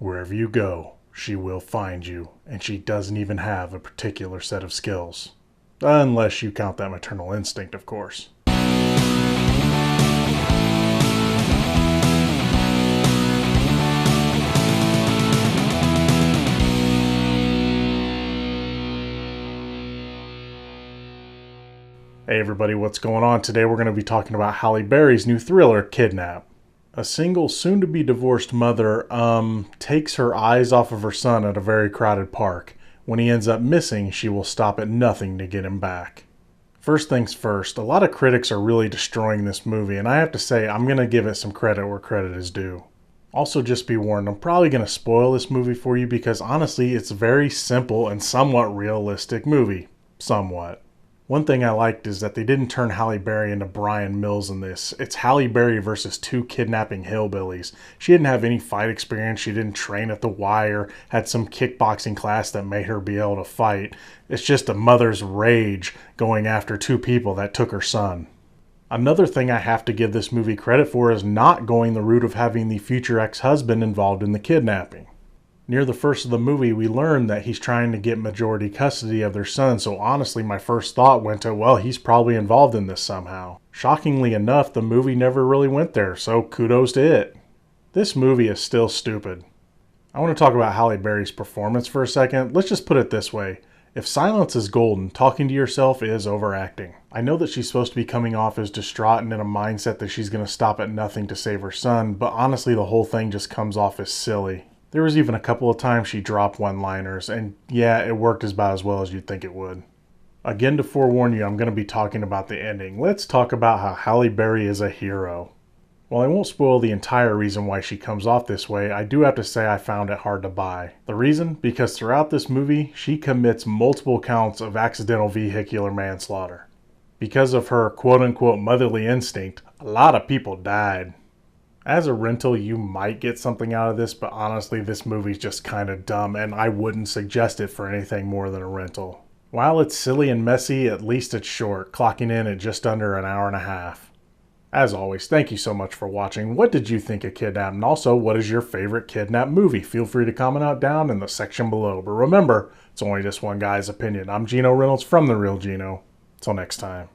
Wherever you go, she will find you, and she doesn't even have a particular set of skills. Unless you count that maternal instinct, of course. Hey everybody, what's going on? Today we're going to be talking about Halle Berry's new thriller, Kidnap. A single, soon-to-be divorced mother, takes her eyes off of her son at a very crowded park. When he ends up missing, she will stop at nothing to get him back. First things first, a lot of critics are really destroying this movie, and I have to say, I'm going to give it some credit where credit is due. Also, just be warned, I'm probably going to spoil this movie for you because honestly, it's a very simple and somewhat realistic movie. Somewhat. One thing I liked is that they didn't turn Halle Berry into Brian Mills in this. It's Halle Berry versus two kidnapping hillbillies. She didn't have any fight experience. She didn't train at the Y or had some kickboxing class that made her be able to fight. It's just a mother's rage going after two people that took her son. Another thing I have to give this movie credit for is not going the route of having the future ex-husband involved in the kidnapping. Near the first of the movie, we learn that he's trying to get majority custody of their son, so honestly my first thought went to, well, he's probably involved in this somehow. Shockingly enough, the movie never really went there, so kudos to it. This movie is still stupid. I want to talk about Halle Berry's performance for a second. Let's just put it this way. If silence is golden, talking to yourself is overacting. I know that she's supposed to be coming off as distraught and in a mindset that she's going to stop at nothing to save her son, but honestly the whole thing just comes off as silly. There was even a couple of times she dropped one-liners, and yeah, it worked about as well as you'd think it would. Again, to forewarn you, I'm going to be talking about the ending. Let's talk about how Halle Berry is a hero. While I won't spoil the entire reason why she comes off this way, I do have to say I found it hard to buy. The reason? Because throughout this movie, she commits multiple counts of accidental vehicular manslaughter. Because of her quote-unquote motherly instinct, a lot of people died. As a rental, you might get something out of this, but honestly, this movie's just kind of dumb, and I wouldn't suggest it for anything more than a rental. While it's silly and messy, at least it's short, clocking in at just under an hour and a half. As always, thank you so much for watching. What did you think of Kidnap? And also, what is your favorite Kidnap movie? Feel free to comment out down in the section below. But remember, it's only just one guy's opinion. I'm Gino Reynolds from The Real Gino. Till next time.